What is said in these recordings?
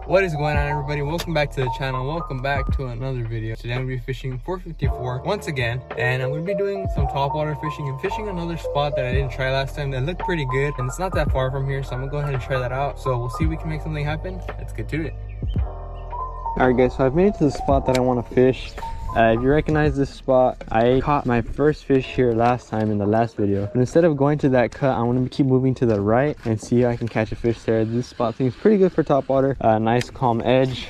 What is going on, everybody? Welcome back to the channel. Welcome back to another video. Today I'm going to be fishing 454 once again, and I'm going to be doing some topwater fishing and fishing another spot that I didn't try last time that looked pretty good, and it's not that far from here, so I'm going to go ahead and try that out. So we'll see if we can make something happen. Let's get to it. Alright guys, so I've made it to the spot that I want to fish. If you recognize this spot, I caught my first fish here last time in the last video. But instead of going to that cut, I want to keep moving to the right and see if I can catch a fish there. This spot seems pretty good for topwater. Nice calm edge.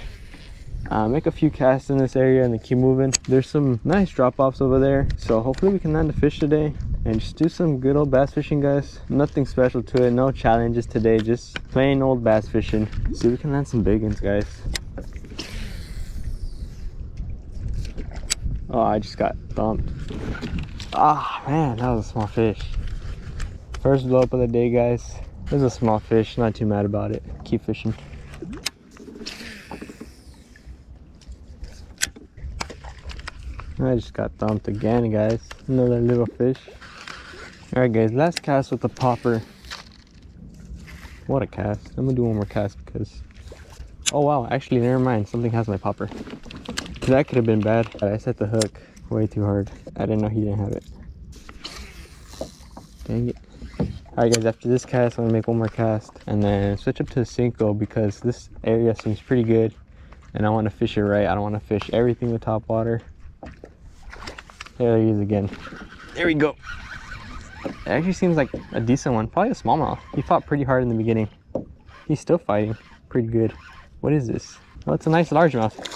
Make a few casts in this area and then keep moving. There's some nice drop-offs over there. So hopefully we can land a fish today and just do some good old bass fishing, guys. Nothing special to it, no challenges today, just plain old bass fishing. See if we can land some big ones, guys. Oh, I just got thumped. Ah, man, that was a small fish. First blow up of the day, guys. It was a small fish, not too mad about it. Keep fishing. I just got thumped again, guys. Another little fish. Alright, guys, last cast with the popper. What a cast. I'm gonna do one more cast because... Oh, wow, actually, never mind. Something has my popper. That could have been bad, but I set the hook way too hard. I didn't know he didn't have it. Dang it. Alright guys, after this cast, I'm gonna make one more cast and then switch up to a Cinco because this area seems pretty good and I want to fish it right. I don't want to fish everything with top water. There he is again. There we go. It actually seems like a decent one. Probably a smallmouth. He fought pretty hard in the beginning. He's still fighting pretty good. What is this? Oh, it's a nice largemouth.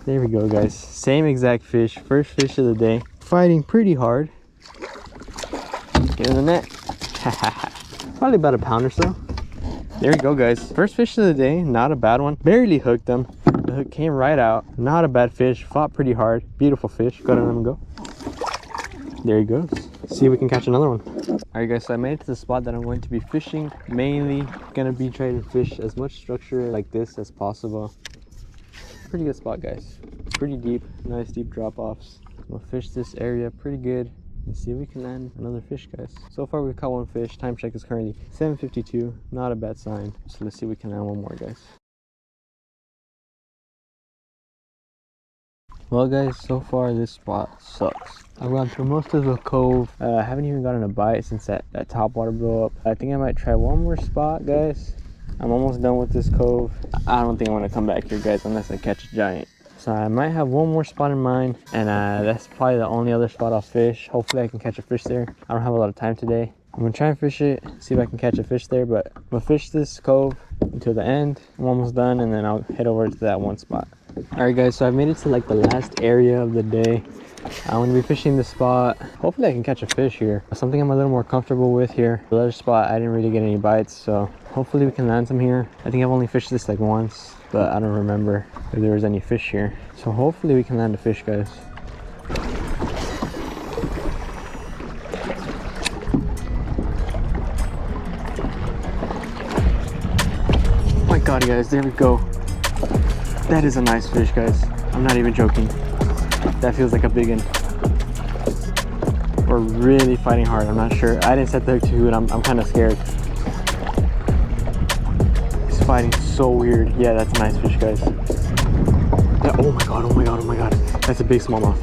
There we go, guys. Same exact fish. First fish of the day. Fighting pretty hard. Get in the net. Probably about a pound or so. There we go, guys. First fish of the day. Not a bad one. Barely hooked him. The hook came right out. Not a bad fish. Fought pretty hard. Beautiful fish. Go ahead and let him go. There he goes. See if we can catch another one. Alright guys, so I made it to the spot that I'm going to be fishing. Mainly gonna be trying to fish as much structure like this as possible. Pretty good spot, guys. Pretty deep, nice deep drop-offs. We'll fish this area pretty good and see if we can land another fish, guys. So far we've caught one fish. Time check is currently 7:52. Not a bad sign. So let's see if we can land one more, guys. Well guys, so far this spot sucks. I've gone through most of the cove. I haven't even gotten a bite since that top water blow up. I think I might try one more spot, guys. I'm almost done with this cove. I don't think I want to come back here, guys, unless I catch a giant. So I might have one more spot in mind, and that's probably the only other spot I'll fish. Hopefully I can catch a fish there. I don't have a lot of time today. I'm gonna try and fish it, see if I can catch a fish there, but I'm gonna fish this cove until the end. I'm almost done, and then I'll head over to that one spot. Alright guys, so I made it to like the last area of the day. I'm going to be fishing this spot. Hopefully I can catch a fish here. Something I'm a little more comfortable with here. The other spot I didn't really get any bites, so hopefully we can land some here. I think I've only fished this like once, but I don't remember if there was any fish here. So hopefully we can land a fish, guys. Oh my god, guys, there we go. That is a nice fish, guys. I'm not even joking. That feels like a big one. We're really fighting hard. I'm not sure. I didn't set the hook too good. I'm kind of scared. He's fighting so weird. Yeah, that's a nice fish, guys. Yeah, oh my god, oh my god, oh my god. That's a big smallmouth.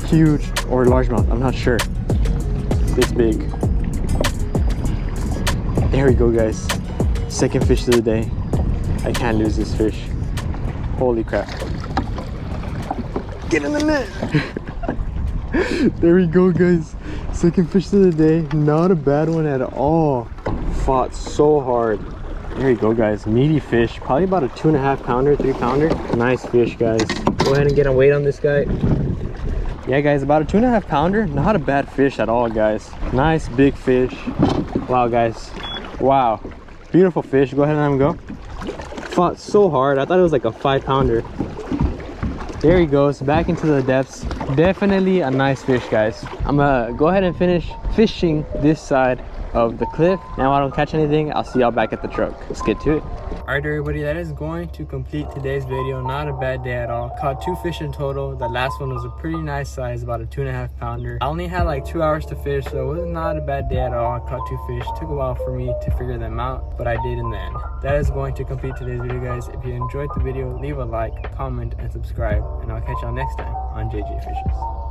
Huge or largemouth. I'm not sure. This big. There we go, guys. Second fish of the day. I can't lose this fish. Holy crap. Get in the net. There we go, guys. Second fish of the day. Not a bad one at all. Fought so hard. There you go, guys. Meaty fish. Probably about a 2.5 pounder, 3 pounder. Nice fish, guys. Go ahead and get a weight on this guy. Yeah, guys, about a 2.5 pounder. Not a bad fish at all, guys. Nice big fish. Wow, guys. Wow. Beautiful fish. Go ahead and let him go. Fought so hard. I thought it was like a 5 pounder. There he goes, back into the depths. Definitely a nice fish, guys. I'm gonna go ahead and finish fishing this side of the cliff. Now I don't catch anything, I'll see y'all back at the truck. Let's get to it. Alright everybody, that is going to complete today's video. Not a bad day at all. Caught 2 fish in total. The last one was a pretty nice size, about a 2.5 pounder. I only had like 2 hours to fish, so it was not a bad day at all. I caught 2 fish. Took a while for me to figure them out, but I did in the end. That is going to complete today's video, guys. If you enjoyed the video, leave a like, comment, and subscribe, and I'll catch y'all next time on JJ Fishes.